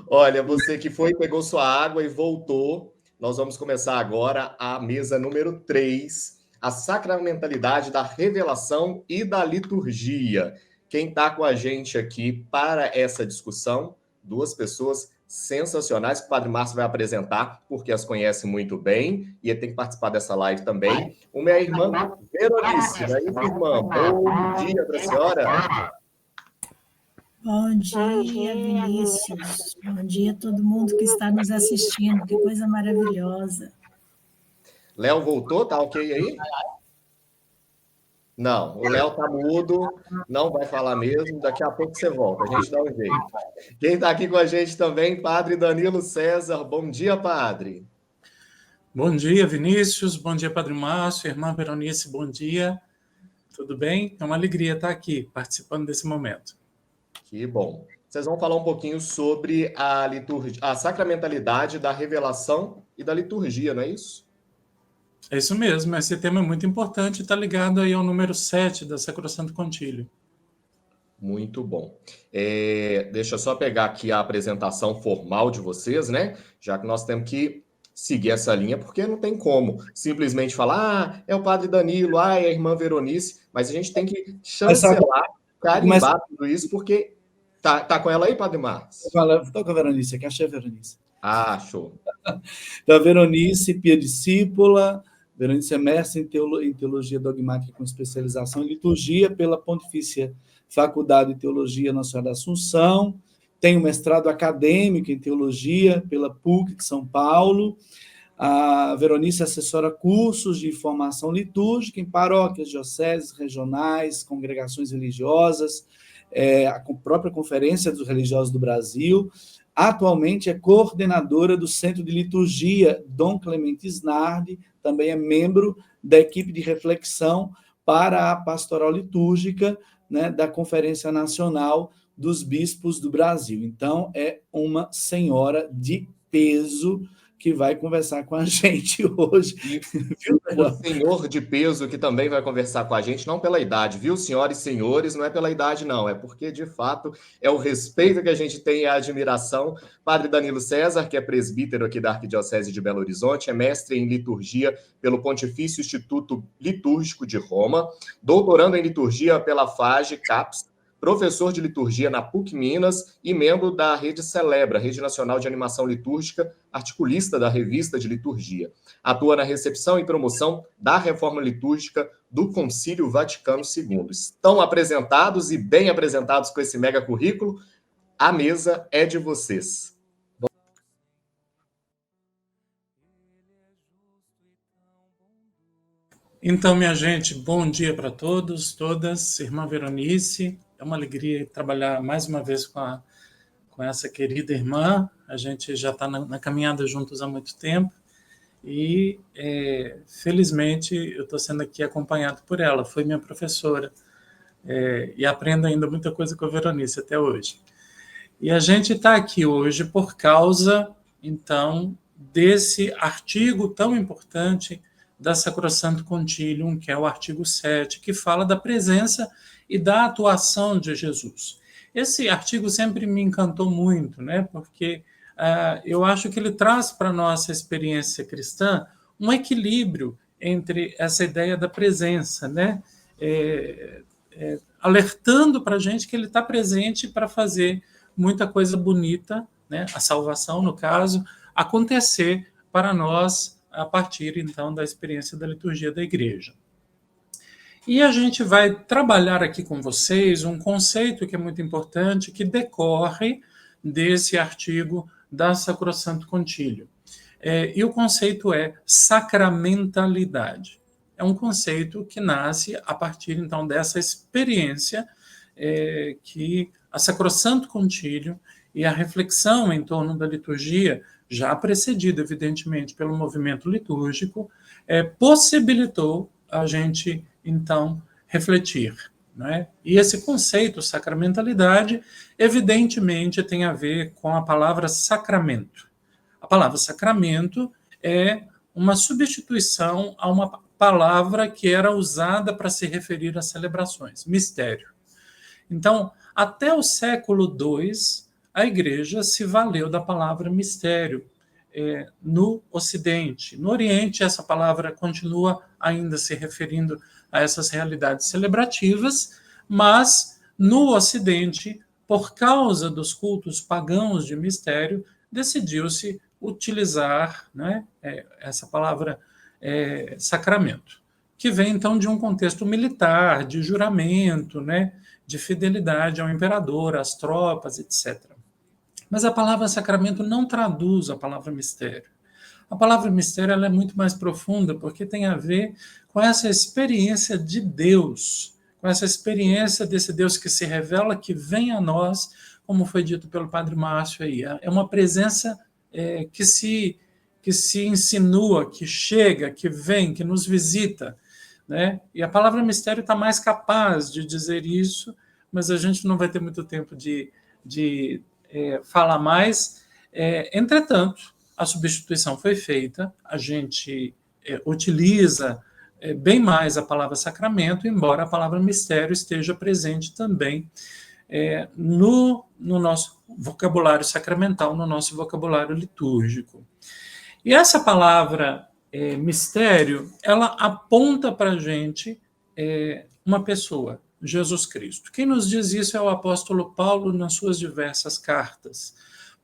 Olha, você que foi, pegou sua água e voltou. Nós vamos começar agora a mesa número 3, a sacramentalidade da revelação e da liturgia. Quem está com a gente aqui para essa discussão, duas pessoas sensacionais que o Padre Márcio vai apresentar, porque as conhece muito bem, e ele tem que participar dessa live também. Uma é a irmã Veronice, não é isso, irmã? Bom dia para a senhora. Bom dia, Vinícius. Bom dia a todo mundo que está nos assistindo. Que coisa maravilhosa. Léo voltou? Tá ok aí? Não, o Léo tá mudo, não vai falar mesmo. Daqui a pouco você volta, a gente dá um jeito. Quem está aqui com a gente também, Padre Danilo César. Bom dia, Padre. Bom dia, Vinícius. Bom dia, Padre Márcio. Irmã Veronice, bom dia. Tudo bem? É uma alegria estar aqui, participando desse momento. Que bom. Vocês vão falar um pouquinho sobre a liturgia, a sacramentalidade da revelação e da liturgia, não é isso? É isso mesmo. Esse tema é muito importante e está ligado aí ao número 7 da Sacrosanto Concílio. Muito bom. Deixa eu só pegar aqui a apresentação formal de vocês, né? Já que nós temos que seguir essa linha, porque não tem como simplesmente falar, é o Padre Danilo, é a irmã Veronice, mas a gente tem que chancelar, carimbar tudo isso, porque tá com ela aí, Padre Marcos? Estou com a Veronice, aqui achei a Veronice. Ah, show. Então, a Veronice, pia discípula, Veronice é mestre em teologia dogmática com especialização em liturgia pela Pontifícia Faculdade de Teologia Nossa Senhora da Assunção, tem um mestrado acadêmico em teologia pela PUC de São Paulo. A Veronice assessora cursos de formação litúrgica em paróquias, dioceses, regionais, congregações religiosas, a própria Conferência dos Religiosos do Brasil. Atualmente é coordenadora do Centro de Liturgia Dom Clemente Snardi, também é membro da equipe de reflexão para a pastoral litúrgica, né, da Conferência Nacional dos Bispos do Brasil. Então, é uma senhora de peso que vai conversar com a gente hoje. O senhor de peso que também vai conversar com a gente, não pela idade, viu, senhoras e senhores? Não é pela idade, não. É porque, de fato, é o respeito que a gente tem e a admiração. Padre Danilo César, que é presbítero aqui da Arquidiocese de Belo Horizonte, é mestre em liturgia pelo Pontifício Instituto Litúrgico de Roma, doutorando em liturgia pela FAGE CAPES, professor de liturgia na PUC Minas e membro da Rede Celebra, Rede Nacional de Animação Litúrgica, articulista da Revista de Liturgia. Atua na recepção e promoção da reforma litúrgica do Concílio Vaticano II. Estão apresentados e bem apresentados com esse mega currículo. A mesa é de vocês. Então, minha gente, bom dia para todos, todas. Irmã Veronice, é uma alegria trabalhar mais uma vez com essa querida irmã. A gente já está na caminhada juntos há muito tempo e, felizmente, eu estou sendo aqui acompanhado por ela. Foi minha professora e aprendo ainda muita coisa com a Veronice até hoje. E a gente está aqui hoje por causa, então, desse artigo tão importante da Sacrosanto Concilium, que é o artigo 7, que fala da presença e da atuação de Jesus. Esse artigo sempre me encantou muito, né? Porque eu acho que ele traz para a nossa experiência cristã um equilíbrio entre essa ideia da presença, né? Alertando para a gente que ele está presente para fazer muita coisa bonita, né? A salvação, no caso, acontecer para nós a partir, então, da experiência da liturgia da igreja. E a gente vai trabalhar aqui com vocês um conceito que é muito importante, que decorre desse artigo da Sacrosanto Concílio. E o conceito é sacramentalidade. É um conceito que nasce a partir, então, dessa experiência que a Sacrosanto Concílio e a reflexão em torno da liturgia, já precedida, evidentemente, pelo movimento litúrgico, possibilitou a gente, então, refletir. Né? E esse conceito, sacramentalidade, evidentemente tem a ver com a palavra sacramento. A palavra sacramento é uma substituição a uma palavra que era usada para se referir às celebrações, mistério. Então, até o século II, a igreja se valeu da palavra mistério no Ocidente. No Oriente, essa palavra continua ainda se referindo a essas realidades celebrativas, mas no Ocidente, por causa dos cultos pagãos de mistério, decidiu-se utilizar, né, essa palavra sacramento, que vem então de um contexto militar, de juramento, né, de fidelidade ao imperador, às tropas, etc. Mas a palavra sacramento não traduz a palavra mistério. A palavra mistério ela é muito mais profunda, porque tem a ver com essa experiência de Deus, com essa experiência desse Deus que se revela, que vem a nós, como foi dito pelo Padre Márcio aí. É uma presença que se insinua, que chega, que vem, que nos visita, né? E a palavra mistério está mais capaz de dizer isso, mas a gente não vai ter muito tempo de falar mais. Entretanto, a substituição foi feita, a gente utiliza bem mais a palavra sacramento, embora a palavra mistério esteja presente também no nosso vocabulário sacramental, no nosso vocabulário litúrgico. E essa palavra mistério, ela aponta para a gente uma pessoa, Jesus Cristo. Quem nos diz isso é o apóstolo Paulo nas suas diversas cartas.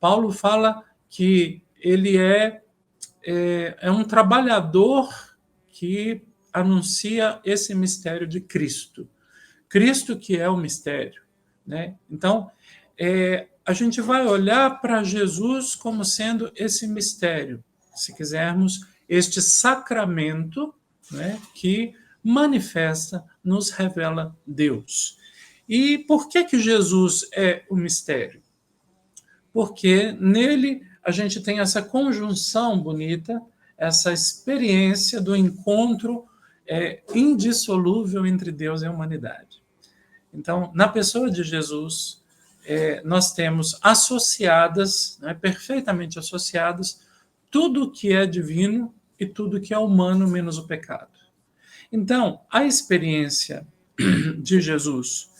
Paulo fala que ele é um trabalhador que anuncia esse mistério de Cristo. Cristo que é o mistério, né? Então, a gente vai olhar para Jesus como sendo esse mistério, se quisermos, este sacramento, né, que manifesta, nos revela Deus. E por que Jesus é o mistério? Porque nele a gente tem essa conjunção bonita, essa experiência do encontro indissolúvel entre Deus e a humanidade. Então, na pessoa de Jesus, nós temos associadas, né, perfeitamente associadas, tudo que é divino e tudo que é humano, menos o pecado. Então, a experiência de Jesus,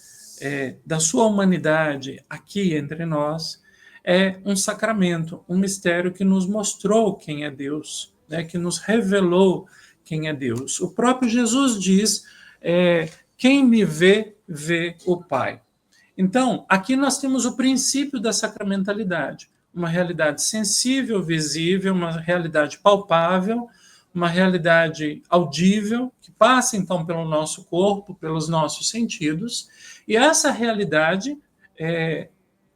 da sua humanidade aqui entre nós, é um sacramento, um mistério que nos mostrou quem é Deus, né, que nos revelou quem é Deus. O próprio Jesus diz, quem me vê, vê o Pai. Então, aqui nós temos o princípio da sacramentalidade, uma realidade sensível, visível, uma realidade palpável, uma realidade audível, que passa então pelo nosso corpo, pelos nossos sentidos, e essa realidade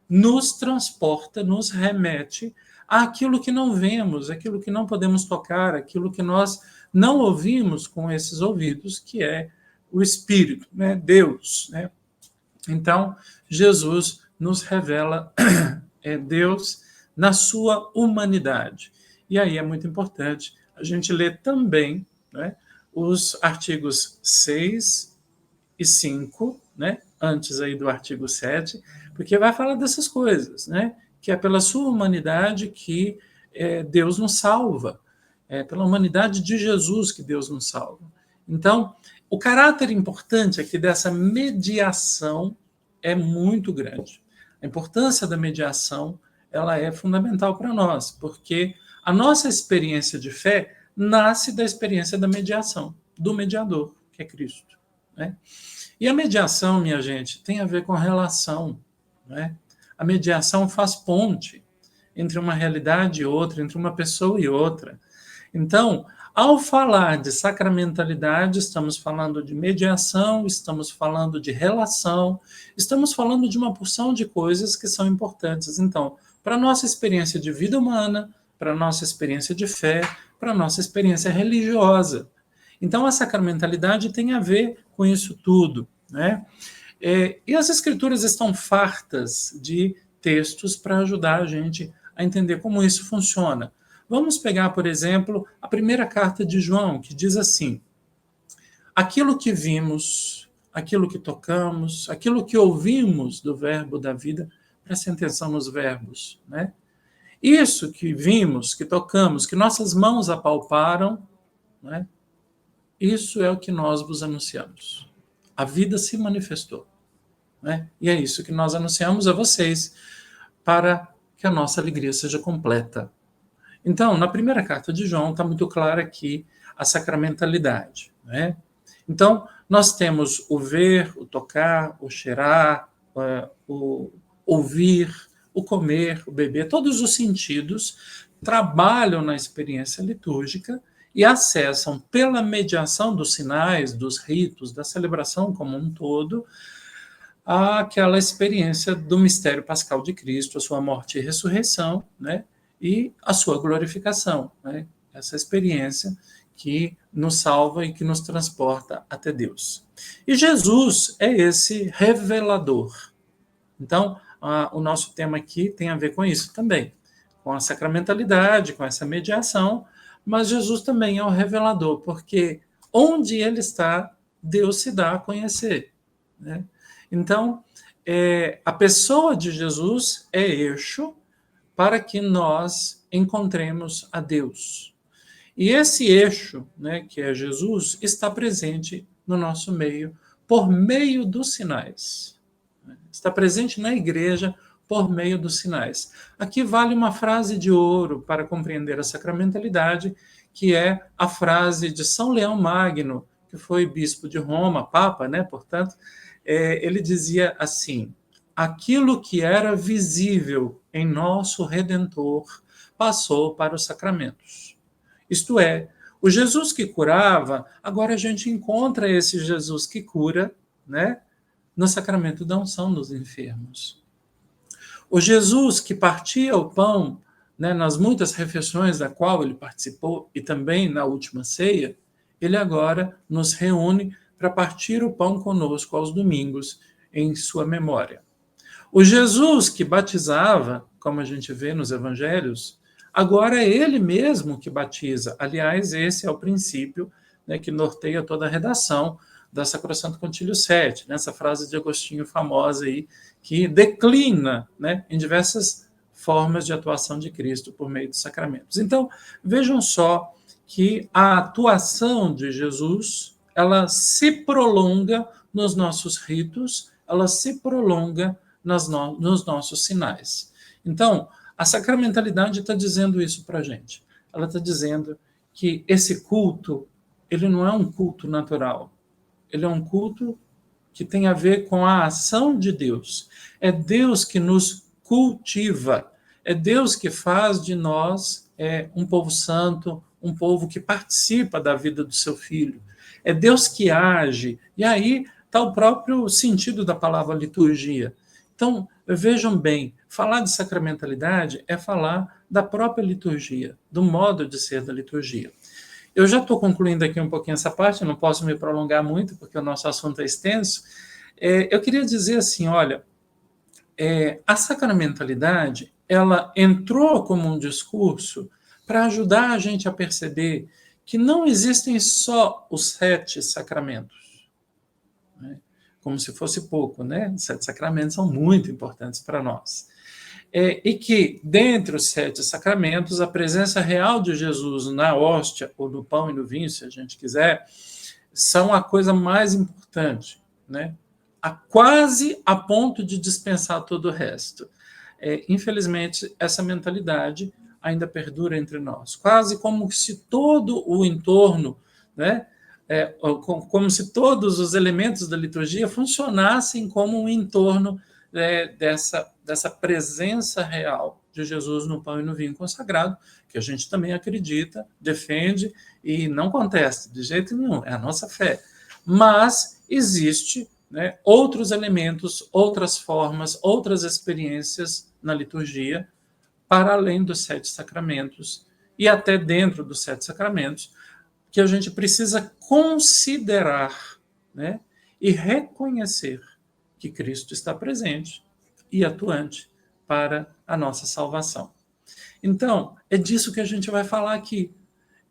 nos transporta, nos remete àquilo que não vemos, aquilo que não podemos tocar, aquilo que nós não ouvimos com esses ouvidos, que é o Espírito, né? Deus, né? Então, Jesus nos revela Deus na sua humanidade. E aí é muito importante a gente ler também, né, os artigos 6 e 5, né, antes aí do artigo 7, porque vai falar dessas coisas, né, que é pela sua humanidade que Deus nos salva, é pela humanidade de Jesus que Deus nos salva. Então, o caráter importante aqui dessa mediação é muito grande. A importância da mediação, ela é fundamental para nós, porque a nossa experiência de fé nasce da experiência da mediação, do mediador, que é Cristo, né? E a mediação, minha gente, tem a ver com a relação, né? A mediação faz ponte entre uma realidade e outra, entre uma pessoa e outra. Então, ao falar de sacramentalidade, estamos falando de mediação, estamos falando de relação, estamos falando de uma porção de coisas que são importantes. Então, para a nossa experiência de vida humana, para a nossa experiência de fé, para a nossa experiência religiosa. Então, a sacramentalidade tem a ver com isso tudo, né? E as escrituras estão fartas de textos para ajudar a gente a entender como isso funciona. Vamos pegar, por exemplo, a primeira carta de João, que diz assim: aquilo que vimos, aquilo que tocamos, aquilo que ouvimos do verbo da vida, prestem atenção nos verbos, né? Isso que vimos, que tocamos, que nossas mãos apalparam, né? Isso é o que nós vos anunciamos. A vida se manifestou, né? E é isso que nós anunciamos a vocês. para que a nossa alegria seja completa. Então, na primeira carta de João, está muito clara aqui a sacramentalidade, né? Então, nós temos o ver, o tocar, o cheirar, o ouvir, o comer, o beber, todos os sentidos trabalham na experiência litúrgica e acessam, pela mediação dos sinais, dos ritos, da celebração como um todo, àquela experiência do mistério pascal de Cristo, a sua morte e ressurreição, né? E a sua glorificação, né? Essa experiência que nos salva e que nos transporta até Deus. E Jesus é esse revelador. Então, o nosso tema aqui tem a ver com isso também, com a sacramentalidade, com essa mediação, mas Jesus também é o revelador, porque onde ele está, Deus se dá a conhecer, né? Então, a pessoa de Jesus é eixo para que nós encontremos a Deus. E esse eixo, né, que é Jesus, está presente no nosso meio por meio dos sinais. Está presente na igreja por meio dos sinais. Aqui vale uma frase de ouro para compreender a sacramentalidade, que é a frase de São Leão Magno, que foi bispo de Roma, papa, né, portanto, ele dizia assim: aquilo que era visível em nosso Redentor passou para os sacramentos. Isto é, o Jesus que curava, agora a gente encontra esse Jesus que cura, né, no sacramento da unção dos enfermos. O Jesus que partia o pão, né, nas muitas refeições da qual ele participou e também na última ceia, ele agora nos reúne para partir o pão conosco aos domingos em sua memória. O Jesus que batizava, como a gente vê nos evangelhos, agora é ele mesmo que batiza. Aliás, esse é o princípio, né, que norteia toda a redação da Sacrosanto Concílio VII, nessa frase de Agostinho famosa aí, que declina, né, em diversas formas de atuação de Cristo por meio dos sacramentos. Então, vejam só que a atuação de Jesus, ela se prolonga nos nossos ritos, ela se prolonga nos nossos sinais. Então, a sacramentalidade está dizendo isso para a gente. Ela está dizendo que esse culto, ele não é um culto natural. Ele é um culto que tem a ver com a ação de Deus. É Deus que nos cultiva. É Deus que faz de nós um povo santo, um povo que participa da vida do seu filho. É Deus que age. E aí está o próprio sentido da palavra liturgia. Então, vejam bem, falar de sacramentalidade é falar da própria liturgia, do modo de ser da liturgia. Eu já estou concluindo aqui um pouquinho essa parte, não posso me prolongar muito, porque o nosso assunto é extenso. Eu queria dizer assim, olha, a sacramentalidade, ela entrou como um discurso para ajudar a gente a perceber que não existem só os 7 sacramentos, né? Como se fosse pouco, né? Os 7 sacramentos são muito importantes para nós. E que, dentre os 7 sacramentos, a presença real de Jesus na hóstia, ou no pão e no vinho, se a gente quiser, são a coisa mais importante, né? Quase a ponto de dispensar todo o resto. Infelizmente, essa mentalidade ainda perdura entre nós. Quase como se todo o entorno, né? Como se todos os elementos da liturgia funcionassem como um entorno dessa presença real de Jesus no pão e no vinho consagrado, que a gente também acredita, defende e não contesta de jeito nenhum, é a nossa fé. Mas existe, né, outros elementos, outras formas, outras experiências na liturgia, para além dos 7 sacramentos, e até dentro dos 7 sacramentos, que a gente precisa considerar, né, e reconhecer que Cristo está presente e atuante para a nossa salvação. Então, é disso que a gente vai falar aqui.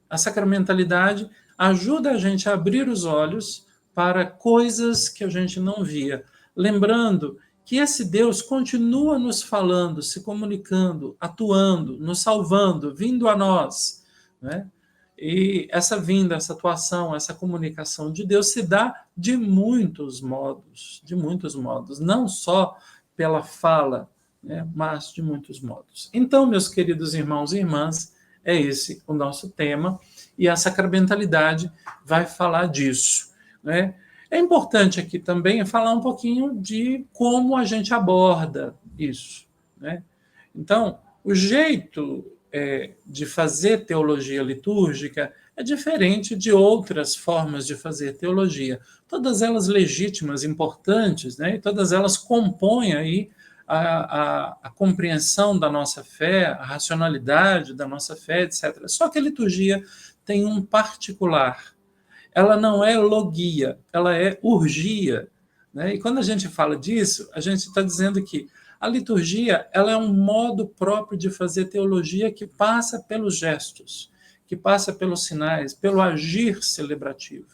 A sacramentalidade ajuda a gente a abrir os olhos para coisas que a gente não via. Lembrando que esse Deus continua nos falando, se comunicando, atuando, nos salvando, vindo a nós, né? E essa vinda, essa atuação, essa comunicação de Deus se dá de muitos modos, não só pela fala, né? Mas de muitos modos. Então, meus queridos irmãos e irmãs, é esse o nosso tema, e a sacramentalidade vai falar disso, né? É importante aqui também falar um pouquinho de como a gente aborda isso, né? Então, o jeito de fazer teologia litúrgica é diferente de outras formas de fazer teologia. Todas elas legítimas, importantes, né? E todas elas compõem aí a compreensão da nossa fé, a racionalidade da nossa fé, etc. Só que a liturgia tem um particular. Ela não é logia, ela é urgia, né? E quando a gente fala disso, a gente está dizendo que a liturgia ela é um modo próprio de fazer teologia que passa pelos gestos, que passa pelos sinais, pelo agir celebrativo.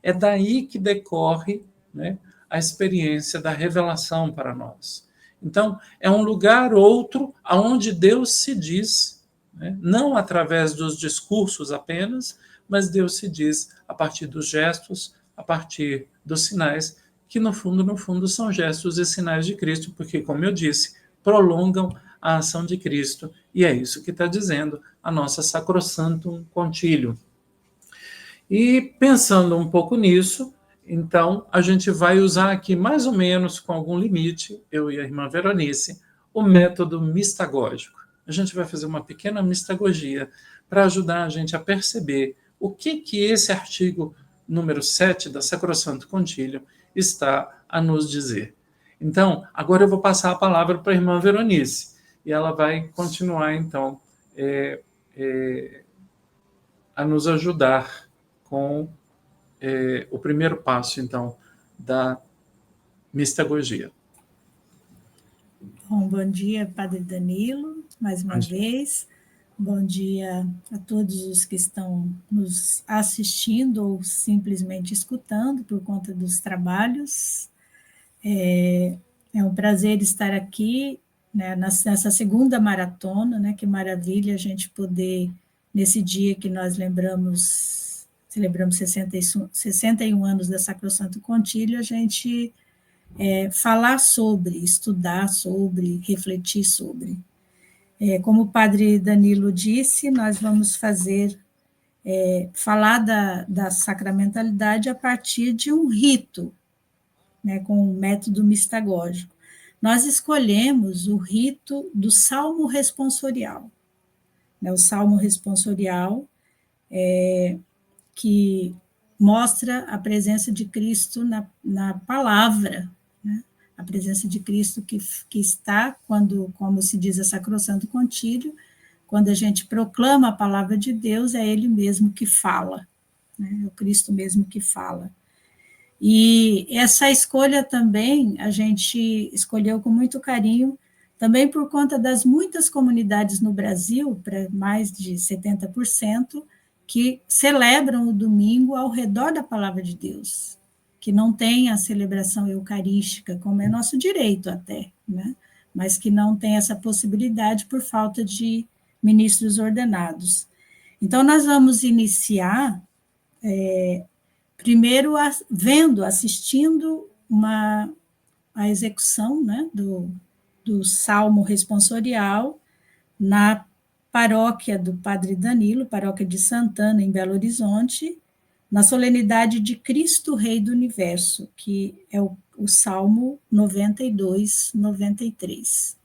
É daí que decorre, né, a experiência da revelação para nós. Então, é um lugar outro onde Deus se diz, né, não através dos discursos apenas, mas Deus se diz a partir dos gestos, a partir dos sinais, que no fundo são gestos e sinais de Cristo, porque, como eu disse, prolongam a ação de Cristo, e é isso que está dizendo a nossa Sacrosanctum Concilium. E pensando um pouco nisso, então a gente vai usar aqui mais ou menos com algum limite, eu e a irmã Veronice, o método mistagógico. A gente vai fazer uma pequena mistagogia para ajudar a gente a perceber o que esse artigo número 7 da Sacrosanctum Concilium está a nos dizer. Então, agora eu vou passar a palavra para a irmã Veronice, e ela vai continuar, então, a nos ajudar com o primeiro passo, então, da mistagogia. Bom dia, Padre Danilo, mais uma vez. Bom dia a todos os que estão nos assistindo ou simplesmente escutando por conta dos trabalhos. É um prazer estar aqui, né, nessa segunda maratona, né? Que maravilha a gente poder, nesse dia que nós celebramos 61 anos da Sacrosanctum Concilium, a gente falar sobre, estudar sobre, refletir sobre. Como o Padre Danilo disse, nós vamos falar da sacramentalidade a partir de um rito, né, com o método mistagógico. Nós escolhemos o rito do Salmo responsorial. O Salmo responsorial que mostra a presença de Cristo na palavra, né? A presença de Cristo que está, como se diz a Sacrosanctum Concilium, quando a gente proclama a palavra de Deus, é Ele mesmo que fala, né? É o Cristo mesmo que fala. E essa escolha também, a gente escolheu com muito carinho, também por conta das muitas comunidades no Brasil, para mais de 70%, que celebram o domingo ao redor da palavra de Deus, que não tem a celebração eucarística, como é nosso direito até, né? Mas que não tem essa possibilidade por falta de ministros ordenados. Então, nós vamos iniciar primeiro assistindo a execução, né, do Salmo responsorial na paróquia do Padre Danilo, paróquia de Santana, em Belo Horizonte, na solenidade de Cristo Rei do Universo, que é o Salmo 92, 93.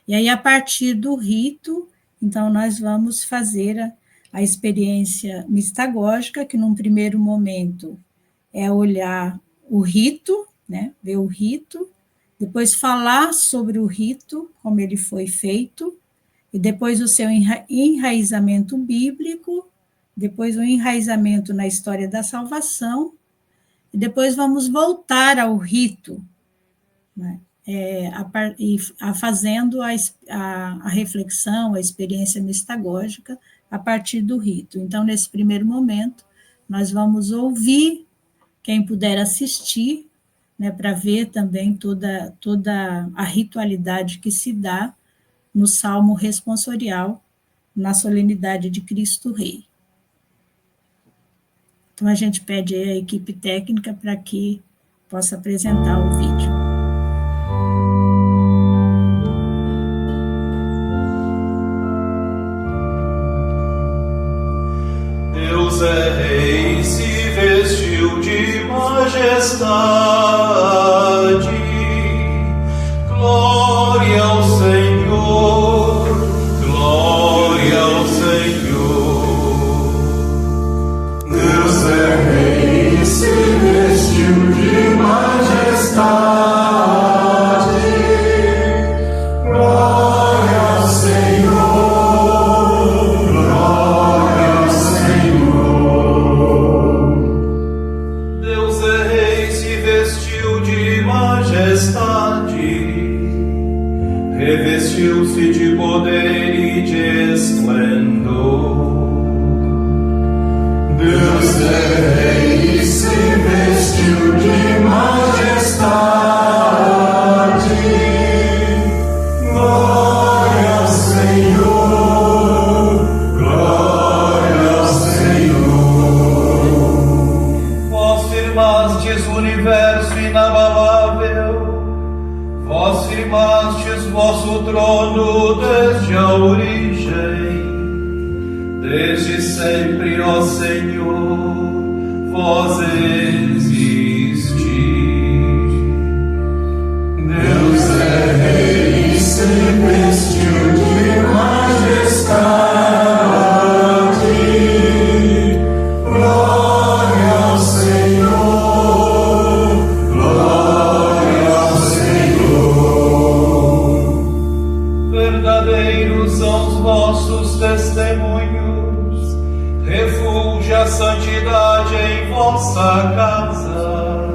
E aí, a partir do rito, então, nós vamos fazer a experiência mistagógica, que num primeiro momento é olhar o rito, né, ver o rito, depois falar sobre o rito, como ele foi feito, e depois o seu enraizamento bíblico, depois o enraizamento na história da salvação, e depois vamos voltar ao rito, né, fazendo a reflexão, a experiência mistagógica a partir do rito. Então, nesse primeiro momento, nós vamos ouvir, quem puder assistir, né, para ver também toda a ritualidade que se dá no Salmo responsorial, na solenidade de Cristo Rei. Então, a gente pede à equipe técnica para que possa apresentar o vídeo. Glória ao Senhor, glória ao Senhor. Deus é Rei e se vestiu de majestade. Glória ao Senhor, glória ao Senhor. Deus é Rei e se vestiu de majestade. Revestiu-se de poder e de esplendor. Deus é Rei e se vestiu de majestade. Glória ao Senhor, glória ao Senhor. Vós firmastes o universo inabalável. Vós firmastes vosso trono desde a origem. Desde sempre, ó Senhor, vós existis. Deus é Rei e se vestiu de majestade. Glória ao Senhor, glória ao Senhor. Verdadeiros são os vossos testemunhos, refúgio a santidade em vossa casa,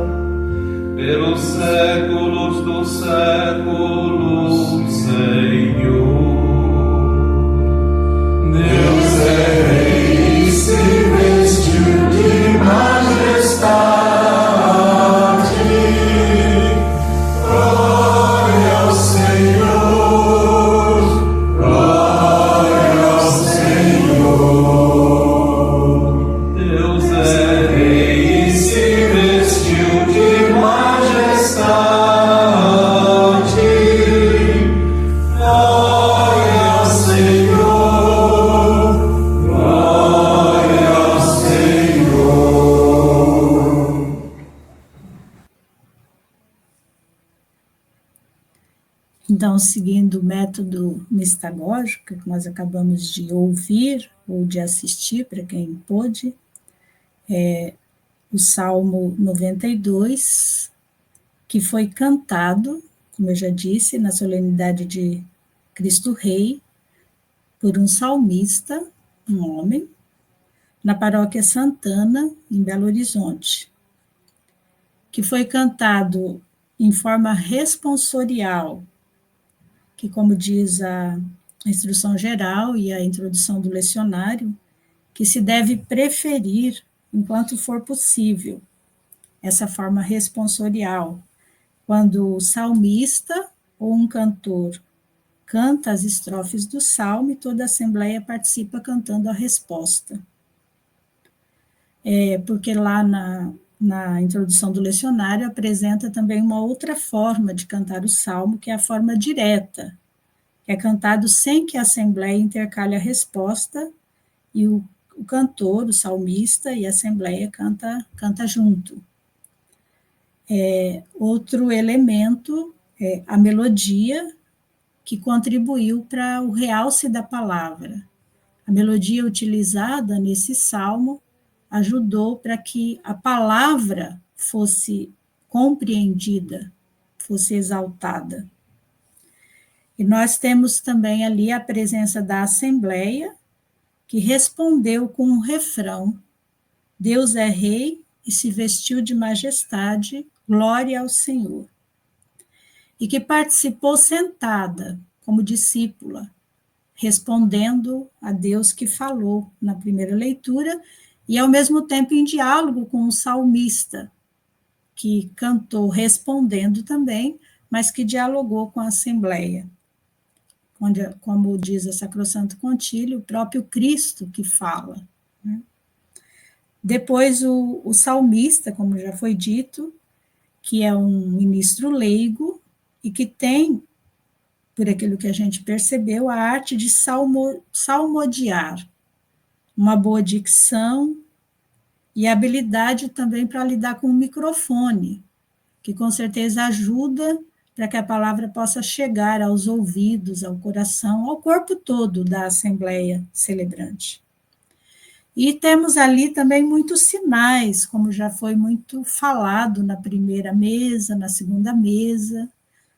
pelos séculos dos séculos, Senhor. Deus é Rei e se vestiu de majestade. Glória ao Senhor, glória ao Senhor. Deus é Rei e se vestiu de majestade. Glória ao Senhor, glória ao Senhor. Então, seguindo o método mistagógico que nós acabamos de ouvir ou de assistir, para quem pôde, o Salmo 92, que foi cantado, como eu já disse, na solenidade de Cristo Rei, por um salmista, um homem, na paróquia Santana, em Belo Horizonte, que foi cantado em forma responsorial, que, como diz a instrução geral e a introdução do lecionário, que se deve preferir, enquanto for possível, essa forma responsorial, quando o salmista ou um cantor canta as estrofes do salmo e toda a assembleia participa cantando a resposta. Porque lá na introdução do lecionário apresenta também uma outra forma de cantar o salmo, que é a forma direta, que é cantado sem que a assembleia intercale a resposta, e o cantor, o salmista e a assembleia canta junto. Outro elemento é a melodia, que contribuiu para o realce da palavra. A melodia utilizada nesse salmo ajudou para que a palavra fosse compreendida, fosse exaltada. E nós temos também ali a presença da assembleia, que respondeu com um refrão: Deus é Rei e se vestiu de majestade, glória ao Senhor. E que participou sentada, como discípula, respondendo a Deus que falou na primeira leitura, e ao mesmo tempo em diálogo com o salmista, que cantou respondendo também, mas que dialogou com a assembleia. Onde, como diz a Sacrosanto Concílio, o próprio Cristo que fala. Né? Depois o salmista, como já foi dito, que é um ministro leigo e que tem, por aquilo que a gente percebeu, a arte de salmodiar, uma boa dicção e habilidade também para lidar com o microfone, que com certeza ajuda para que a palavra possa chegar aos ouvidos, ao coração, ao corpo todo da Assembleia Celebrante. E temos ali também muitos sinais, como já foi muito falado na primeira mesa, na segunda mesa,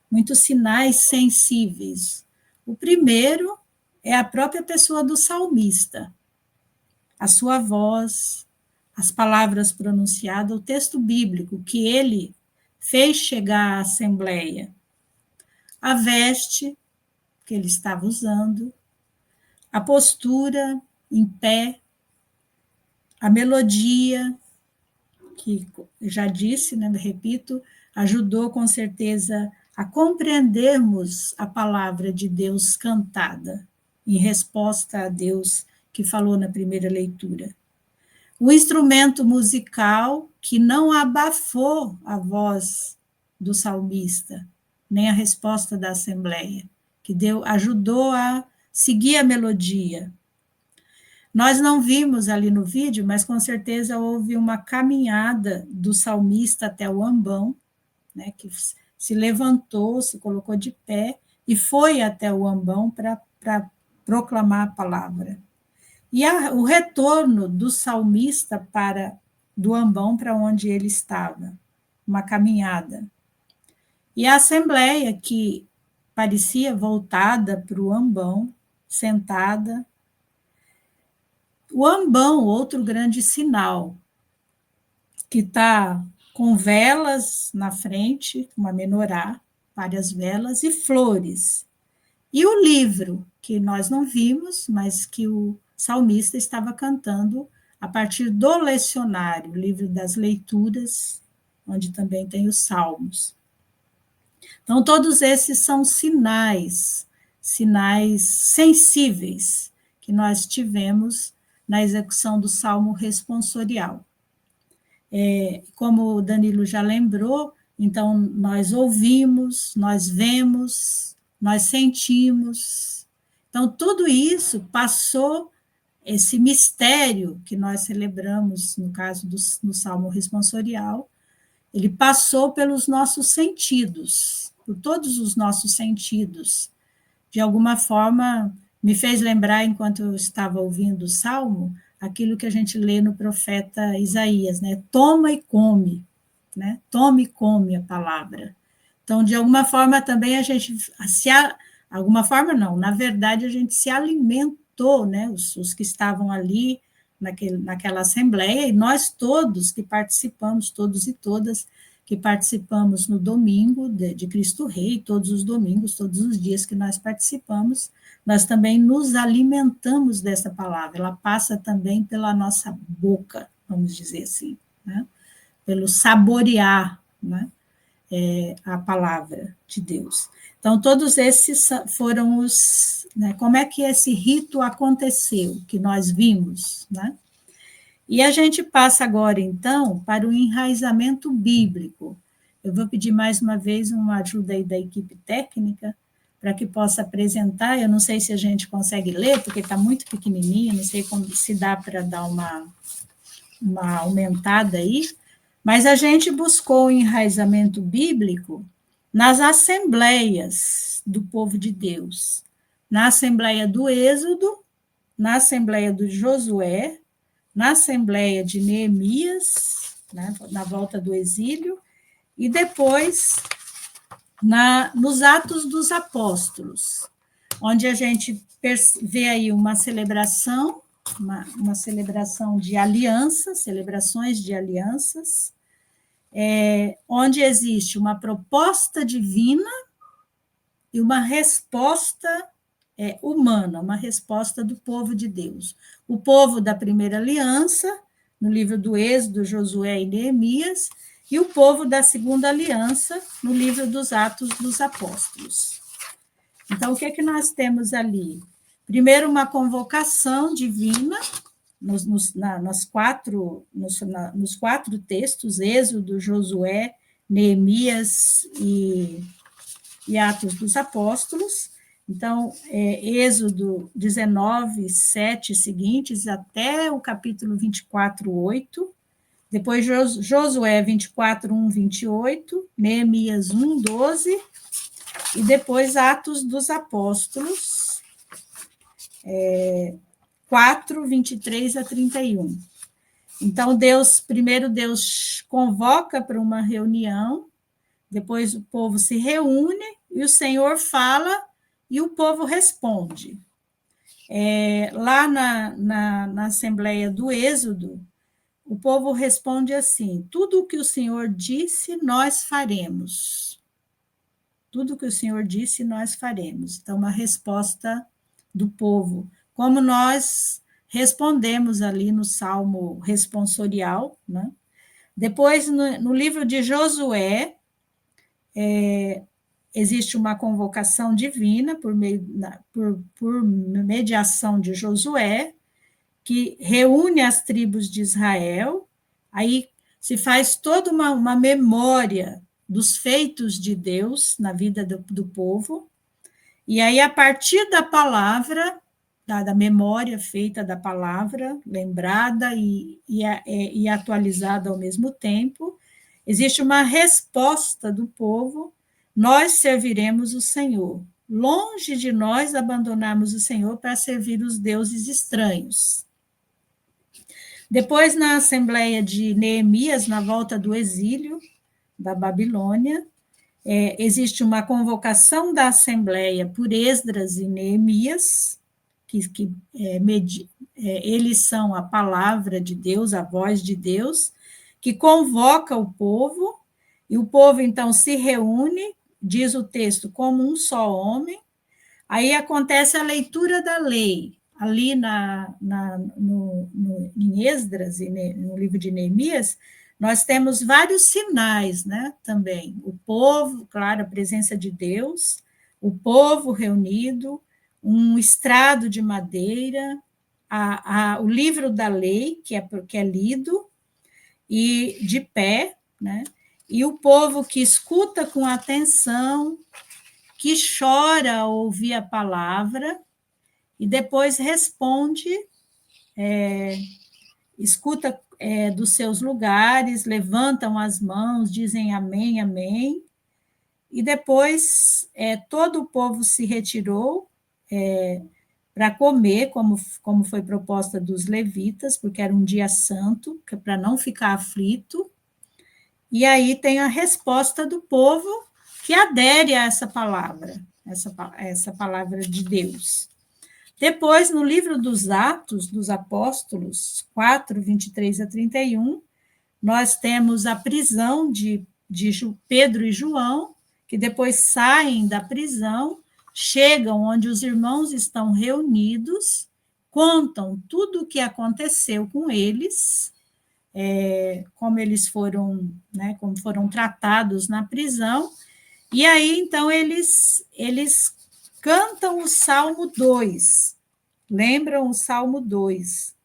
muitos sinais sensíveis. O primeiro é a própria pessoa do salmista, a sua voz, as palavras pronunciadas, o texto bíblico que ele fez chegar à Assembleia, a veste que ele estava usando, a postura em pé, a melodia, que já disse, né, repito, ajudou com certeza a compreendermos a palavra de Deus cantada, em resposta a Deus que falou na primeira leitura. O instrumento musical que não abafou a voz do salmista, nem a resposta da Assembleia, que ajudou a seguir a melodia. Nós não vimos ali no vídeo, mas com certeza houve uma caminhada do salmista até o ambão, né, que se levantou, se colocou de pé e foi até o ambão para proclamar a palavra. E o retorno do salmista do ambão para onde ele estava, uma caminhada. E a Assembleia, que parecia voltada para o ambão, sentada. O ambão, outro grande sinal, que está com velas na frente, uma menorá, várias velas, e flores. E o livro, que nós não vimos, mas que o salmista estava cantando a partir do lecionário, o livro das leituras, onde também tem os salmos. Então, todos esses são sinais sensíveis que nós tivemos na execução do Salmo responsorial. Como o Danilo já lembrou, então nós ouvimos, nós vemos, nós sentimos. Então, tudo isso passou, esse mistério que nós celebramos, no caso do Salmo responsorial, ele passou pelos nossos sentidos, por todos os nossos sentidos. De alguma forma, me fez lembrar, enquanto eu estava ouvindo o Salmo, aquilo que a gente lê no profeta Isaías, né? Toma e come, né? Toma e come a palavra. Então, de alguma forma, também a gente alguma forma não, na verdade, a gente se alimentou, né? Os que estavam ali naquela assembleia, e nós todos que participamos, todos e todas que participamos no domingo de Cristo Rei, todos os domingos, todos os dias que nós participamos, nós também nos alimentamos dessa palavra, ela passa também pela nossa boca, vamos dizer assim, né? Pelo saborear, né? A palavra de Deus. Então, todos esses foram os... Né, como é que esse rito aconteceu, que nós vimos, né? E a gente passa agora, então, para o enraizamento bíblico. Eu vou pedir mais uma vez uma ajuda aí da equipe técnica, para que possa apresentar. Eu não sei se a gente consegue ler, porque está muito pequenininho, não sei se dá para dar uma aumentada aí, mas a gente buscou o enraizamento bíblico nas assembleias do povo de Deus, na Assembleia do Êxodo, na Assembleia do Josué, na Assembleia de Neemias, né, na volta do exílio, e depois nos Atos dos Apóstolos, onde a gente vê aí uma celebração, uma celebração de alianças, celebrações de alianças, onde existe uma proposta divina e uma resposta humana, uma resposta do povo de Deus. O povo da primeira aliança, no livro do Êxodo, Josué e Neemias, e o povo da segunda aliança, no livro dos Atos dos Apóstolos. Então, o que é que nós temos ali? Primeiro, uma convocação divina, nos quatro textos, Êxodo, Josué, Neemias e Atos dos Apóstolos. Então, Êxodo 19, 7 seguintes, até o capítulo 24, 8, Depois Josué 24, 1, 28, Neemias 1, 12, e depois Atos dos Apóstolos, 4, 23 a 31. Então, primeiro Deus convoca para uma reunião, depois o povo se reúne, e o Senhor fala, e o povo responde. Lá na Assembleia do Êxodo, o povo responde assim: tudo o que o Senhor disse, nós faremos. Tudo o que o Senhor disse, nós faremos. Então, uma resposta do povo. Como nós respondemos ali no Salmo responsorial, né? Depois, no livro de Josué, existe uma convocação divina por mediação de Josué, que reúne as tribos de Israel, aí se faz toda uma memória dos feitos de Deus na vida do povo, e aí, a partir da palavra, da memória feita da palavra, lembrada e atualizada ao mesmo tempo, existe uma resposta do povo: nós serviremos o Senhor. Longe de nós abandonarmos o Senhor para servir os deuses estranhos. Depois, na Assembleia de Neemias, na volta do exílio da Babilônia, existe uma convocação da Assembleia por Esdras e Neemias, eles são a palavra de Deus, a voz de Deus, que convoca o povo, e o povo, então, se reúne, diz o texto, como um só homem. Aí acontece a leitura da lei, ali em Esdras e no livro de Neemias, nós temos vários sinais, né, também. O povo, claro, a presença de Deus, o povo reunido, um estrado de madeira, o livro da lei, que é lido, e de pé, né, e o povo que escuta com atenção, que chora ao ouvir a palavra, e depois responde, escuta dos seus lugares, levantam as mãos, dizem amém, amém, e depois todo o povo se retirou para comer, como foi proposta dos levitas, porque era um dia santo, para não ficar aflito, e aí tem a resposta do povo que adere a essa palavra de Deus. Depois, no livro dos Atos dos Apóstolos, 4, 23 a 31, nós temos a prisão de Pedro e João, que depois saem da prisão, chegam onde os irmãos estão reunidos, contam tudo o que aconteceu com eles, como eles foram, né, como foram tratados na prisão, e aí, então, eles cantam o Salmo 2, lembram o Salmo 2,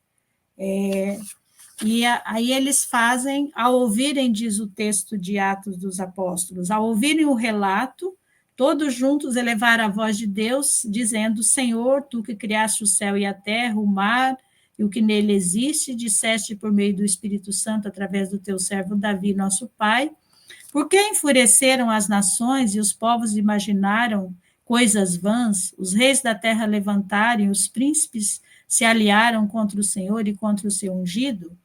e aí eles fazem, ao ouvirem, diz o texto de Atos dos Apóstolos, ao ouvirem o relato, todos juntos elevaram a voz de Deus, dizendo: Senhor, tu que criaste o céu e a terra, o mar e o que nele existe, disseste por meio do Espírito Santo, através do teu servo Davi, nosso pai, por que enfureceram as nações e os povos imaginaram coisas vãs? Os reis da terra levantaram e os príncipes se aliaram contra o Senhor e contra o seu ungido?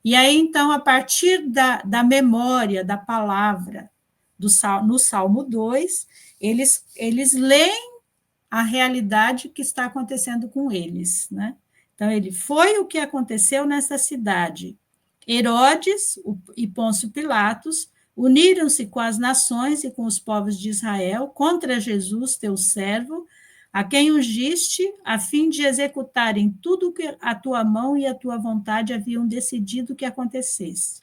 E aí, então, a partir da memória, da palavra, no Salmo 2, eles leem a realidade que está acontecendo com eles, né? Então, foi o que aconteceu nessa cidade. Herodes e Pôncio Pilatos uniram-se com as nações e com os povos de Israel contra Jesus, teu servo, a quem ungiste, a fim de executarem tudo o que a tua mão e a tua vontade haviam decidido que acontecesse.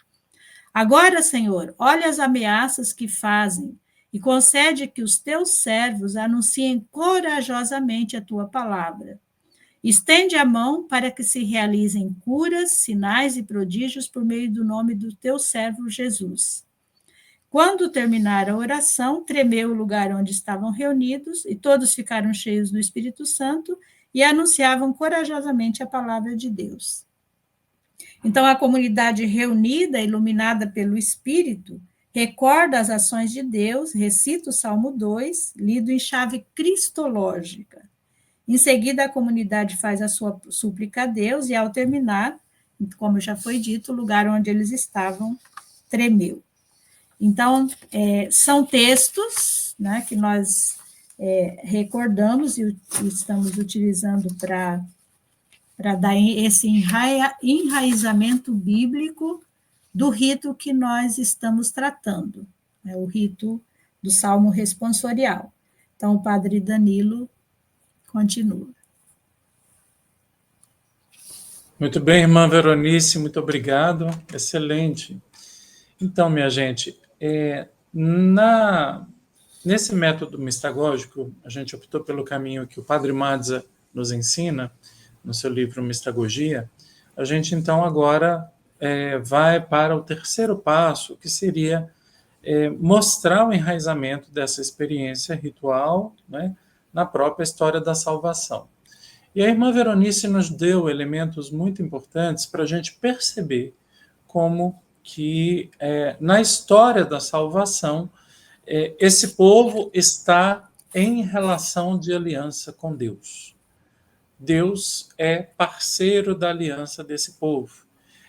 Agora, Senhor, olha as ameaças que fazem e concede que os teus servos anunciem corajosamente a tua palavra. Estende a mão para que se realizem curas, sinais e prodígios por meio do nome do teu servo Jesus. Quando terminaram a oração, tremeu o lugar onde estavam reunidos e todos ficaram cheios do Espírito Santo e anunciavam corajosamente a palavra de Deus. Então, a comunidade reunida, iluminada pelo Espírito, recorda as ações de Deus, recita o Salmo 2, lido em chave cristológica. Em seguida, a comunidade faz a sua súplica a Deus e, ao terminar, como já foi dito, o lugar onde eles estavam tremeu. Então, são textos, né, que nós recordamos e estamos utilizando para dar esse enraizamento bíblico do rito que nós estamos tratando, né, o rito do Salmo responsorial. Então, o padre Danilo continua. Muito bem, irmã Veronice, muito obrigado. Excelente. Então, minha gente, nesse método mistagógico, a gente optou pelo caminho que o padre Mazza nos ensina, no seu livro Mistagogia. A gente, então, agora vai para o terceiro passo, que seria mostrar o enraizamento dessa experiência ritual, né, na própria história da salvação. E a irmã Veronice nos deu elementos muito importantes para a gente perceber como que na história da salvação esse povo está em relação de aliança com Deus. Deus é parceiro da aliança desse povo.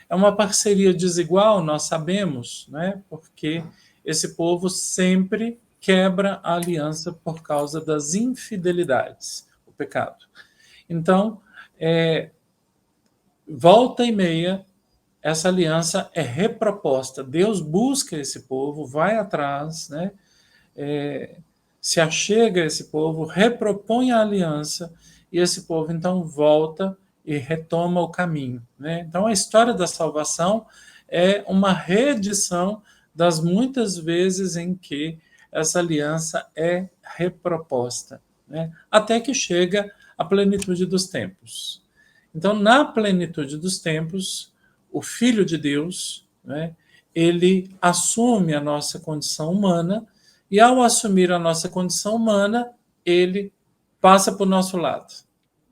É uma parceria desigual, nós sabemos, né? Porque esse povo sempre quebra a aliança por causa das infidelidades, o pecado. Então, volta e meia, essa aliança é reproposta. Deus busca esse povo, vai atrás, né? Se achega a esse povo, repropõe a aliança, e esse povo, então, volta e retoma o caminho, né? Então, a história da salvação é uma reedição das muitas vezes em que essa aliança é reproposta, né? Até que chega a plenitude dos tempos. Então, na plenitude dos tempos, o Filho de Deus, né, ele assume a nossa condição humana, e ao assumir a nossa condição humana, ele passa para o nosso lado,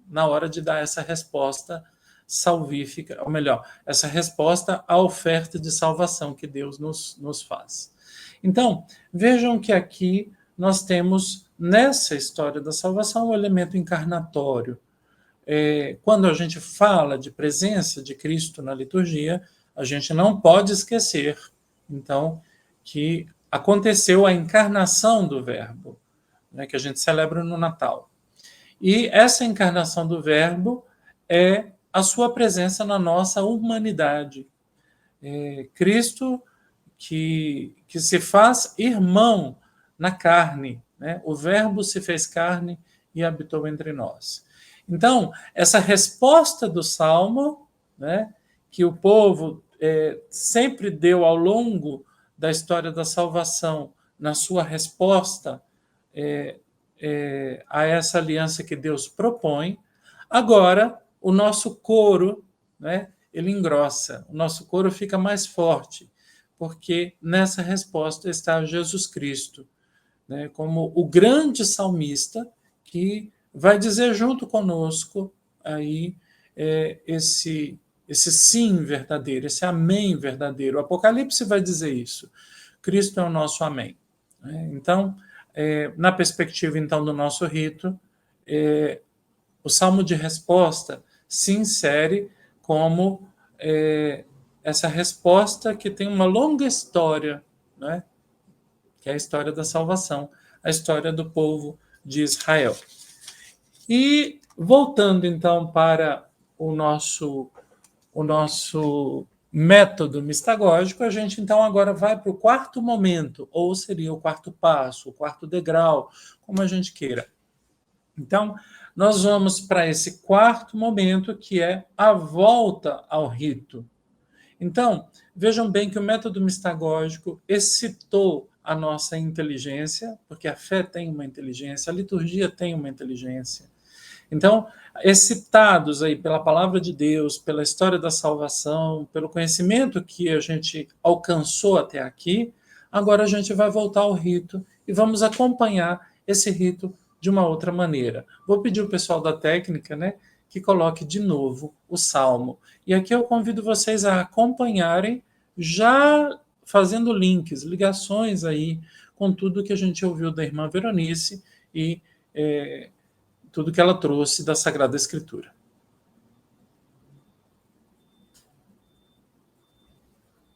na hora de dar essa resposta salvífica, ou melhor, essa resposta à oferta de salvação que Deus nos faz. Então, vejam que aqui nós temos, nessa história da salvação, o elemento encarnatório. Quando a gente fala de presença de Cristo na liturgia, a gente não pode esquecer, então, que aconteceu a encarnação do Verbo, né, que a gente celebra no Natal. E essa encarnação do Verbo é a sua presença na nossa humanidade. Cristo que se faz irmão na carne, né? O Verbo se fez carne e habitou entre nós. Então, essa resposta do Salmo, né, que o povo sempre deu ao longo da história da salvação, na sua resposta a essa aliança que Deus propõe, agora o nosso coro, né, ele engrossa, o nosso coro fica mais forte, porque nessa resposta está Jesus Cristo, né, como o grande salmista que vai dizer junto conosco aí esse sim verdadeiro, esse amém verdadeiro. O Apocalipse vai dizer isso. Cristo é o nosso amém. Então, na perspectiva então do nosso rito, o Salmo de resposta se insere como essa resposta que tem uma longa história, né? Que é a história da salvação, a história do povo de Israel. E voltando então para o nosso método mistagógico, a gente então agora vai para o quarto momento, ou seria o quarto passo, o quarto degrau, como a gente queira. Então, nós vamos para esse quarto momento, que é a volta ao rito. Então, vejam bem que o método mistagógico excitou a nossa inteligência, porque a fé tem uma inteligência, a liturgia tem uma inteligência. Então, excitados aí pela palavra de Deus, pela história da salvação, pelo conhecimento que a gente alcançou até aqui, agora a gente vai voltar ao rito e vamos acompanhar esse rito de uma outra maneira. Vou pedir ao pessoal da técnica, né, que coloque de novo o Salmo. E aqui eu convido vocês a acompanharem, já fazendo links, ligações aí com tudo que a gente ouviu da irmã Veronice e tudo que ela trouxe da Sagrada Escritura.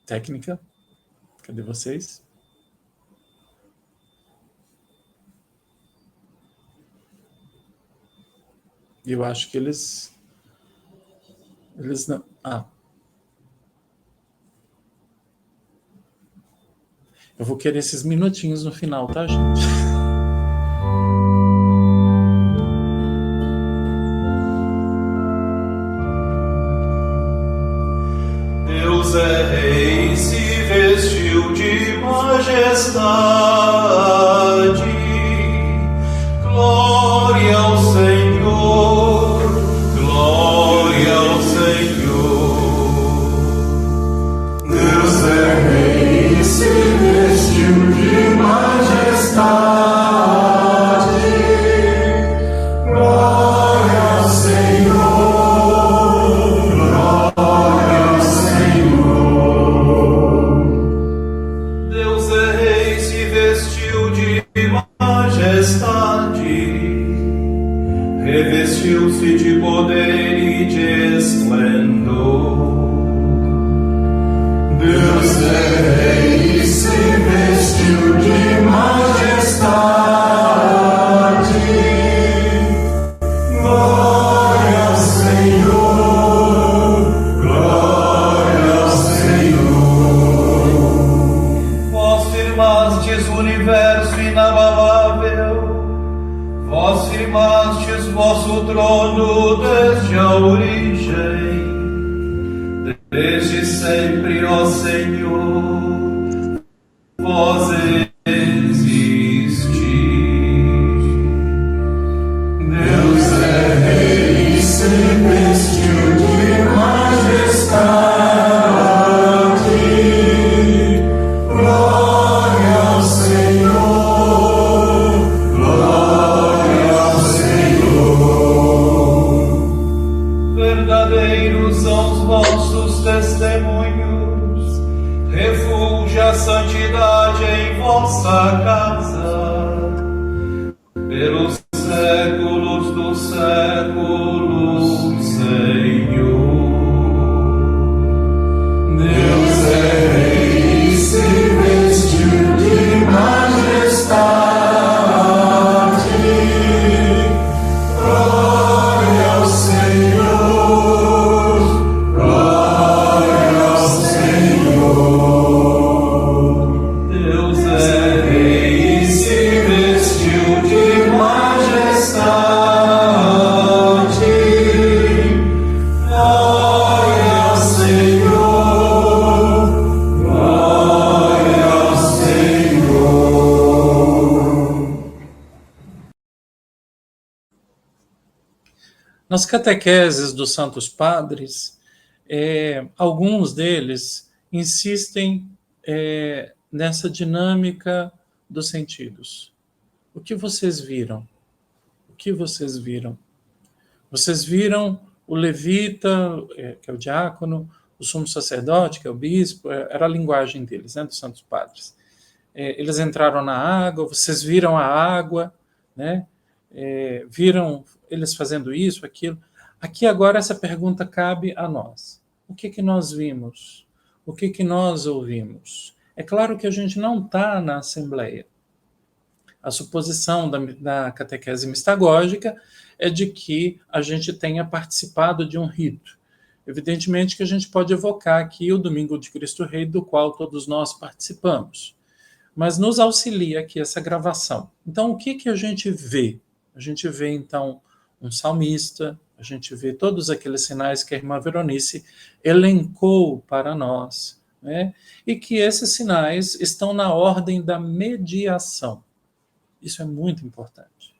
Técnica, cadê vocês? Eu acho que eles não. Eu vou querer esses minutinhos no final, tá, gente? Deus é rei, se vestiu de majestade. Glória ao Senhor, glória ao Senhor. Deus é rei, se vestiu de majestade. Glória ao Senhor, glória ao Senhor. Deus é rei, se vestiu de majestade, revestiu-se de poder e de esplendor. Deus é rei, se vestiu de majestade. Glória ao Senhor, glória ao Senhor. Vós firmastes o universo inabalável, vós firmastes vosso trono desde a origem. Desde sempre, ó Senhor, vós existis. Deus é rei, se vestiu de majestade. Glória ao Senhor, glória ao Senhor. Verdadeiros são os vossos testemunhos, refúgio a santidade em vossa casa, pelos séculos dos séculos, Senhor. Deus é rei, se vestiu de majestade. Glória ao Senhor, glória ao Senhor. Deus é rei, se vestiu de majestade. Glória ao Senhor, glória ao Senhor. Nas catequeses dos Santos Padres, alguns deles insistem nessa dinâmica dos sentidos. O que vocês viram? O que vocês viram? Vocês viram o levita, que é o diácono, o sumo sacerdote, que é o bispo, era a linguagem deles, né, dos Santos Padres. Eles entraram na água, vocês viram a água, né? Viram eles fazendo isso, aquilo. Aqui agora essa pergunta cabe a nós. O que nós vimos? O que nós ouvimos? É claro que a gente não está na Assembleia. A suposição da catequese mistagógica é de que a gente tenha participado de um rito. Evidentemente que a gente pode evocar aqui o Domingo de Cristo Rei, do qual todos nós participamos. Mas nos auxilia aqui essa gravação. Então, o que a gente vê? A gente vê, então, um salmista, a gente vê todos aqueles sinais que a irmã Veronice elencou para nós, né? E que esses sinais estão na ordem da mediação. Isso é muito importante.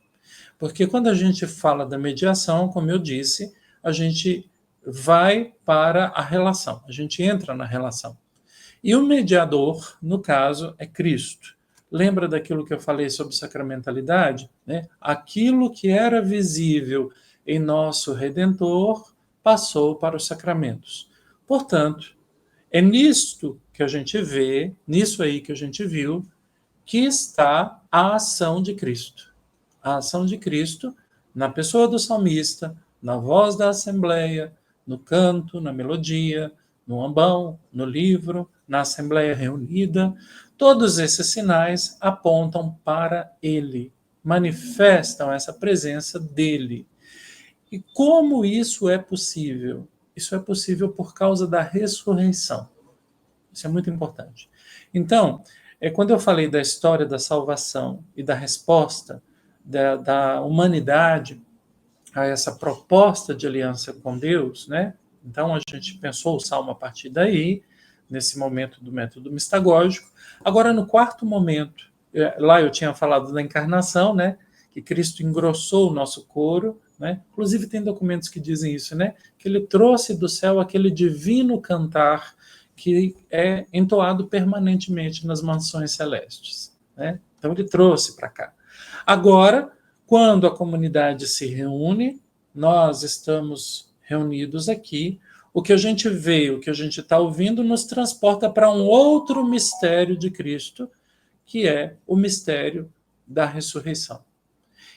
Porque quando a gente fala da mediação, como eu disse, a gente vai para a relação, a gente entra na relação. E o mediador, no caso, é Cristo. Lembra daquilo que eu falei sobre sacramentalidade? Né? Aquilo que era visível em nosso Redentor, passou para os sacramentos. Portanto, é nisto que a gente vê, nisso aí que a gente viu, que está a ação de Cristo. A ação de Cristo na pessoa do salmista, na voz da assembleia, no canto, na melodia, no ambão, no livro, na assembleia reunida. Todos esses sinais apontam para ele, manifestam essa presença dele. E como isso é possível? Isso é possível por causa da ressurreição. Isso é muito importante. Então, quando eu falei da história da salvação e da resposta da humanidade a essa proposta de aliança com Deus, né? Então, a gente pensou o Salmo a partir daí, nesse momento do método mistagógico. Agora, no quarto momento, lá eu tinha falado da encarnação, né? Que Cristo engrossou o nosso coro, né? Inclusive, tem documentos que dizem isso, né? Que ele trouxe do céu aquele divino cantar que é entoado permanentemente nas mansões celestes, né? Então, ele trouxe para cá. Agora, quando a comunidade se reúne, nós estamos reunidos aqui, o que a gente vê, o que a gente está ouvindo, nos transporta para um outro mistério de Cristo, que é o mistério da ressurreição.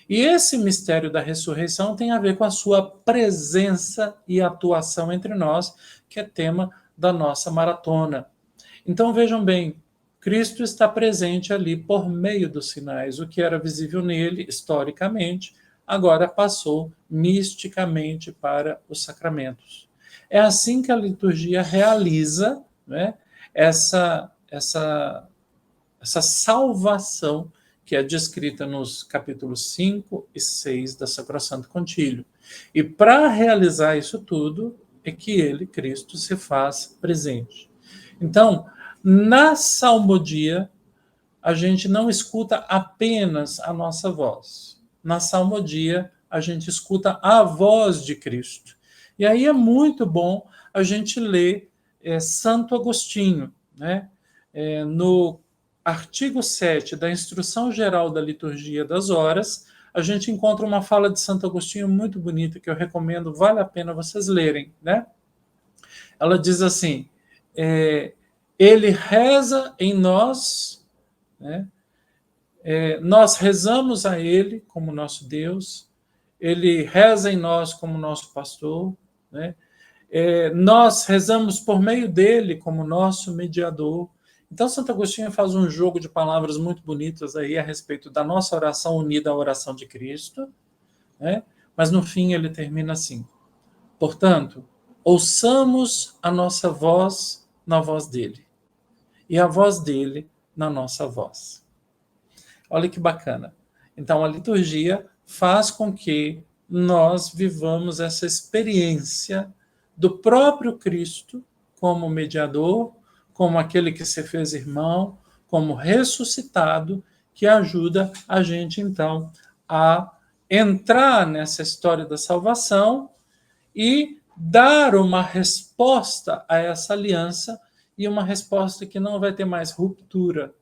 E esse mistério da ressurreição tem a ver com a sua presença e atuação entre nós, que é tema da nossa maratona. Então, vejam bem, Cristo está presente ali por meio dos sinais. O que era visível nele, historicamente, agora passou misticamente para os sacramentos. É assim que a liturgia realiza, né, essa salvação que é descrita nos capítulos 5 e 6 da Sacrosanto Concílio. E para realizar isso tudo, é que ele, Cristo, se faz presente. Então, na salmodia, a gente não escuta apenas a nossa voz. Na salmodia, a gente escuta a voz de Cristo. E aí é muito bom a gente ler Santo Agostinho, né? No artigo 7 da Instrução Geral da Liturgia das Horas, a gente encontra uma fala de Santo Agostinho muito bonita, que eu recomendo, vale a pena vocês lerem, né? Ela diz assim, ele reza em nós, né? Nós rezamos a ele como nosso Deus, ele reza em nós como nosso pastor, né? Nós rezamos por meio dele como nosso mediador. Então, Santo Agostinho faz um jogo de palavras muito bonitas aí a respeito da nossa oração unida à oração de Cristo, né? Mas no fim ele termina assim: portanto, ouçamos a nossa voz na voz dele, e a voz dele na nossa voz. Olha que bacana. Então, a liturgia faz com que nós vivamos essa experiência do próprio Cristo como mediador, como aquele que se fez irmão, como ressuscitado, que ajuda a gente, então, a entrar nessa história da salvação e dar uma resposta a essa aliança, e uma resposta que não vai ter mais ruptura.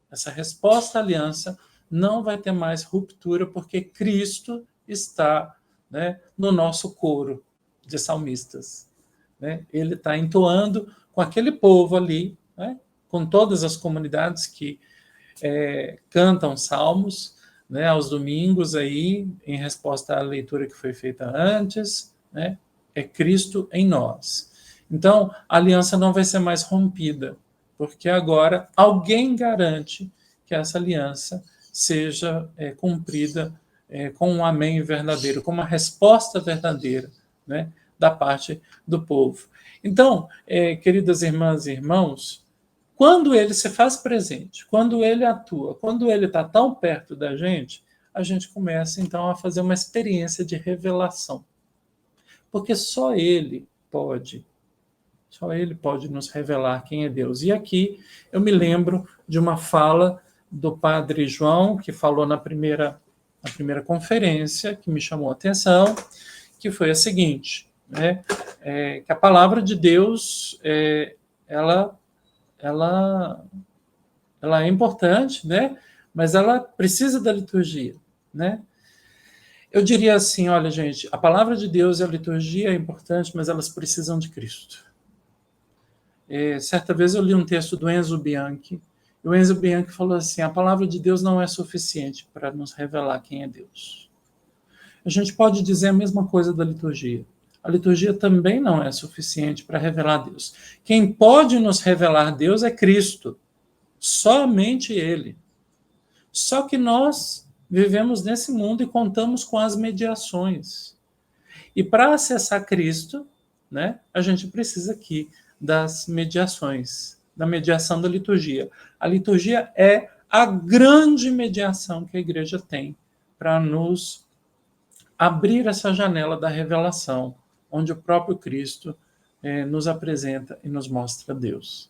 Essa resposta à aliança não vai ter mais ruptura, porque Cristo está, né, no nosso coro de salmistas, né? Ele está entoando com aquele povo ali, né, com todas as comunidades que cantam salmos, né, aos domingos aí, em resposta à leitura que foi feita antes, né, é Cristo em nós. Então, a aliança não vai ser mais rompida, porque agora alguém garante que essa aliança seja cumprida com um amém verdadeiro, com uma resposta verdadeira, né, da parte do povo. Então, queridas irmãs e irmãos, quando ele se faz presente, quando ele atua, quando ele está tão perto da gente, a gente começa, então, a fazer uma experiência de revelação. Porque só ele pode nos revelar quem é Deus. E aqui eu me lembro de uma fala do padre João, que falou na primeira conferência, que me chamou a atenção, que foi a seguinte, né, que a palavra de Deus, ela é importante, né, mas ela precisa da liturgia, né? Eu diria assim, olha, gente, a palavra de Deus e a liturgia é importante, mas elas precisam de Cristo. Certa vez eu li um texto do Enzo Bianchi, e o Enzo Bianchi falou assim, a palavra de Deus não é suficiente para nos revelar quem é Deus. A gente pode dizer a mesma coisa da liturgia. A liturgia também não é suficiente para revelar Deus. Quem pode nos revelar Deus é Cristo. Somente Ele. Só que nós vivemos nesse mundo e contamos com as mediações. E para acessar Cristo, né, a gente precisa aqui das mediações, da mediação da liturgia. A liturgia é a grande mediação que a igreja tem para nos abrir essa janela da revelação, onde o próprio Cristo nos apresenta e nos mostra Deus.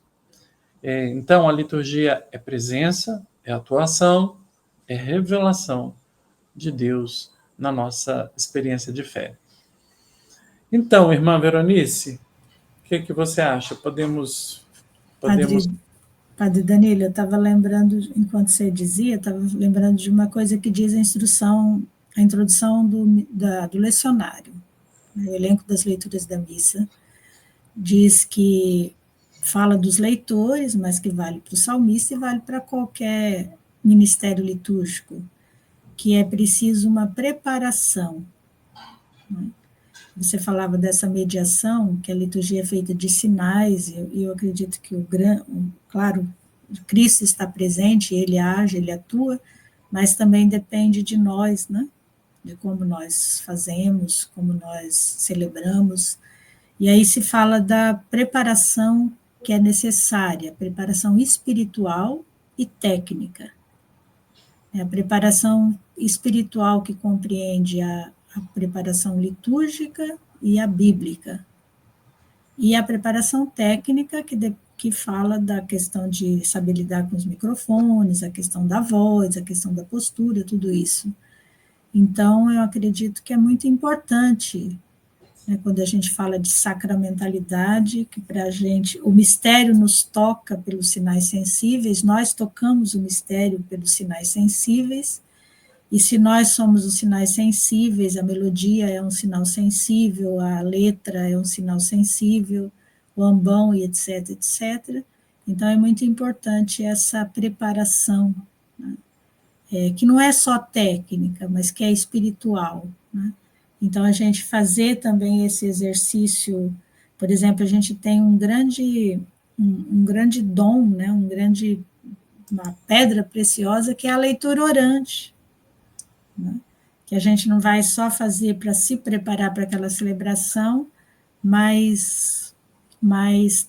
Então, a liturgia é presença, é atuação, é revelação de Deus na nossa experiência de fé. Então, irmã Veronice, o que você acha? Podemos... Padre Danilo, eu estava lembrando, enquanto você dizia, estava lembrando de uma coisa que diz a introdução do lecionário, o elenco das leituras da missa, diz que fala dos leitores, mas que vale para o salmista e vale para qualquer ministério litúrgico, que é preciso uma preparação. Você falava dessa mediação, que a liturgia é feita de sinais, e eu acredito que claro, Cristo está presente, ele age, ele atua, mas também depende de nós, né? De como nós fazemos, como nós celebramos. E aí se fala da preparação que é necessária, preparação espiritual e técnica. É a preparação espiritual que compreende a preparação litúrgica e a bíblica. E a preparação técnica que fala da questão de saber lidar com os microfones, a questão da voz, a questão da postura, tudo isso. Então, eu acredito que é muito importante, né, quando a gente fala de sacramentalidade, que para a gente, o mistério nos toca pelos sinais sensíveis, nós tocamos o mistério pelos sinais sensíveis, e se nós somos os sinais sensíveis, a melodia é um sinal sensível, a letra é um sinal sensível, o ambão e etc, etc. Então, é muito importante essa preparação, né? Que não é só técnica, mas que é espiritual, né? Então, a gente fazer também esse exercício, por exemplo, a gente tem um grande dom, né? Uma pedra preciosa, que é a leitura orante, né? Que a gente não vai só fazer para se preparar para aquela celebração, mas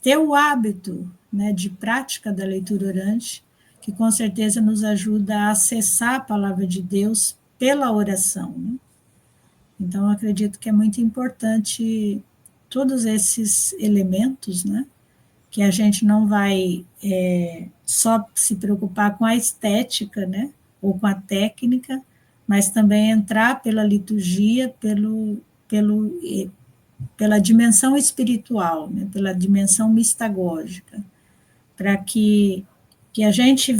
ter o hábito, né, de prática da leitura orante, que com certeza nos ajuda a acessar a palavra de Deus pela oração, né? Então, eu acredito que é muito importante todos esses elementos, né, que a gente não vai só se preocupar com a estética, né, ou com a técnica, mas também entrar pela liturgia, pela dimensão espiritual, né, pela dimensão mistagógica, para que a gente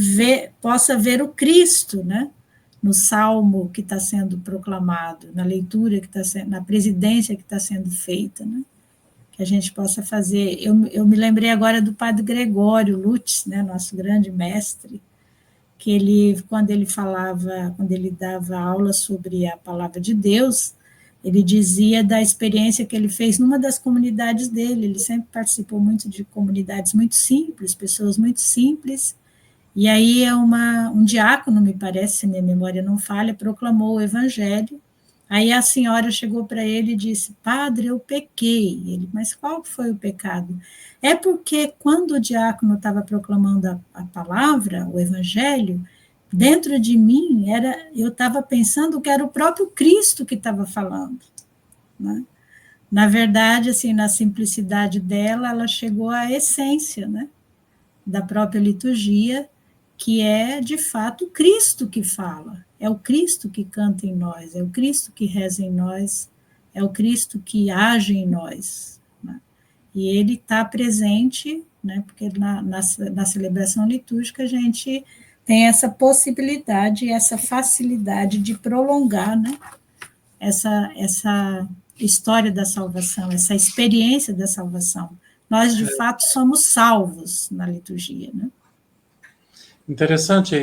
possa ver o Cristo, né, no salmo que está sendo proclamado, na leitura que está sendo, na presidência que está sendo feita, né, que a gente possa fazer. Eu me lembrei agora do padre Gregório Lutz, né, nosso grande mestre, que quando ele dava aula sobre a palavra de Deus, ele dizia da experiência que ele fez numa das comunidades dele. Ele sempre participou muito de comunidades muito simples, pessoas muito simples, e aí um diácono, me parece, se minha memória não falha, proclamou o evangelho. Aí a senhora chegou para ele e disse: padre, eu pequei. Ele: mas qual foi o pecado? É porque quando o diácono estava proclamando a palavra, o evangelho, dentro de mim, eu estava pensando que era o próprio Cristo que estava falando, né? Na verdade, assim, na simplicidade dela, ela chegou à essência, né, da própria liturgia, que é, de fato, o Cristo que fala, é o Cristo que canta em nós, é o Cristo que reza em nós, é o Cristo que age em nós, né? E ele está presente, né, porque na celebração litúrgica a gente tem essa possibilidade, essa facilidade de prolongar, né, essa história da salvação, essa experiência da salvação. Nós, de fato, somos salvos na liturgia, né? Interessante,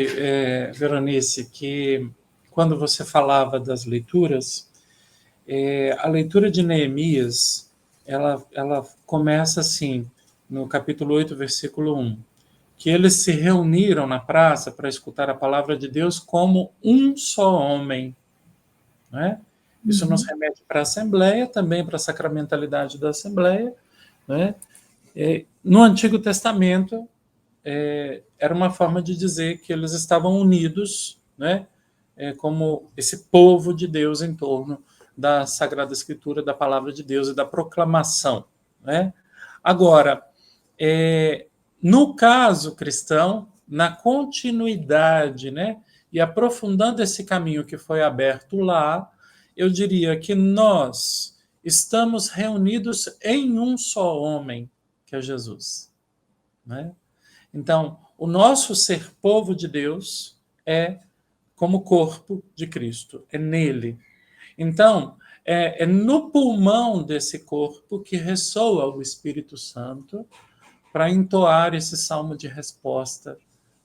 Veronice, que quando você falava das leituras, a leitura de Neemias, ela começa assim, no capítulo 8, versículo 1, que eles se reuniram na praça para escutar a palavra de Deus como um só homem, né? Isso nos remete para a Assembleia, também para a sacramentalidade da Assembleia, né? No Antigo Testamento, era uma forma de dizer que eles estavam unidos, né? Como esse povo de Deus em torno da Sagrada Escritura, da Palavra de Deus e da proclamação, né? Agora, no caso cristão, na continuidade, né? E aprofundando esse caminho que foi aberto lá, eu diria que nós estamos reunidos em um só homem, que é Jesus, né? Então, o nosso ser povo de Deus é como corpo de Cristo, é nele. Então, é no pulmão desse corpo que ressoa o Espírito Santo para entoar esse salmo de resposta,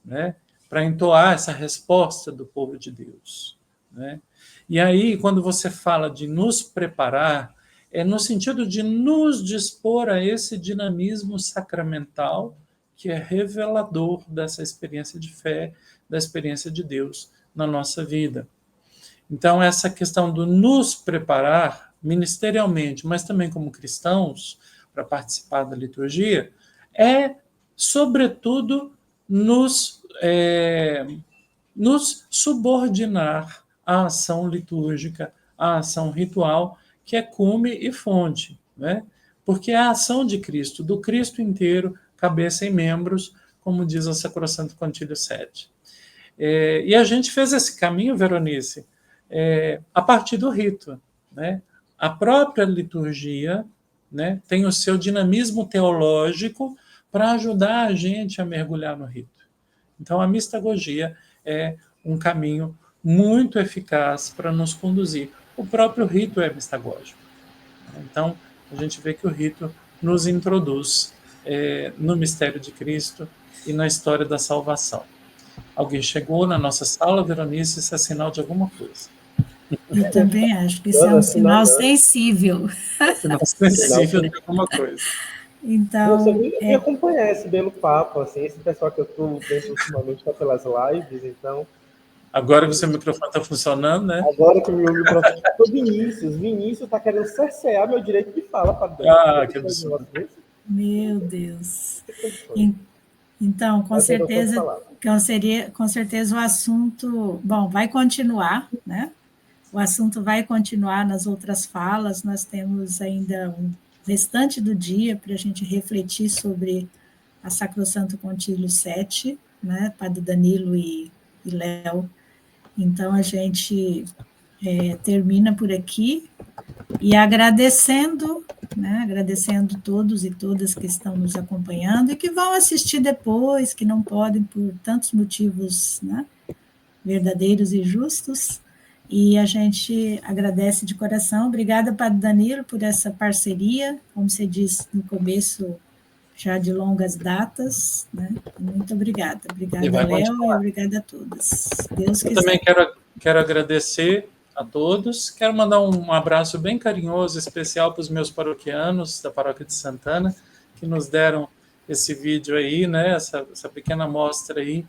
né? Para entoar essa resposta do povo de Deus, né? E aí, quando você fala de nos preparar, é no sentido de nos dispor a esse dinamismo sacramental que é revelador dessa experiência de fé, da experiência de Deus na nossa vida. Então, essa questão do nos preparar ministerialmente, mas também como cristãos, para participar da liturgia, é, sobretudo, nos subordinar à ação litúrgica, à ação ritual, que é cume e fonte, né? Porque é a ação de Cristo, do Cristo inteiro, cabeça e membros, como diz o Sacrosanto Concílio 7. E a gente fez esse caminho, Veronice, a partir do rito, né? A própria liturgia, né, tem o seu dinamismo teológico para ajudar a gente a mergulhar no rito. Então, a mistagogia é um caminho muito eficaz para nos conduzir. O próprio rito é mistagógico. Então, a gente vê que o rito nos introduz no mistério de Cristo e na história da salvação. Alguém chegou na nossa sala, Veronice, isso é sinal de alguma coisa. Eu também acho que isso é um sinal sensível. Sinal sensível de alguma coisa. Então, eu vim acompanhar esse belo papo, assim, esse pessoal que eu estou vendo ultimamente está pelas lives, então... Agora que o seu microfone está funcionando, né? Agora que o meu microfone... Vinícius está querendo cercear meu direito de fala. Que absurdo. Meu Deus. Então, com certeza o assunto... Bom, vai continuar, né? O assunto vai continuar nas outras falas, nós temos ainda um restante do dia para a gente refletir sobre a Sacrosanto Concílio 7, né, Padre Danilo e Léo. Então, a gente termina por aqui e agradecendo, né, agradecendo todos e todas que estão nos acompanhando e que vão assistir depois, que não podem por tantos motivos, né, verdadeiros e justos. E a gente agradece de coração. Obrigada, Padre Danilo, por essa parceria, como você disse no começo, já de longas datas, né? Muito obrigada. Obrigada, Léo, e obrigada a todos. Deus quiser. Eu também quero agradecer a todos. Quero mandar um abraço bem carinhoso, especial para os meus paroquianos da Paróquia de Santana, que nos deram esse vídeo aí, né? Essa pequena amostra aí,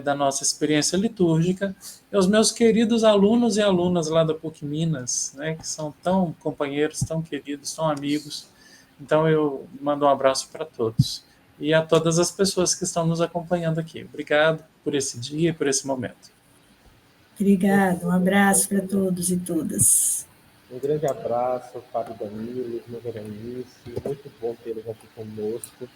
da nossa experiência litúrgica, e aos meus queridos alunos e alunas lá da PUC Minas, né, que são tão companheiros, tão queridos, tão amigos. Então, eu mando um abraço para todos. E a todas as pessoas que estão nos acompanhando aqui. Obrigado por esse dia e por esse momento. Obrigada, um abraço para todos e todas. Um grande abraço, Padre Danilo, irmã Veronice, muito bom tê-los aqui conosco.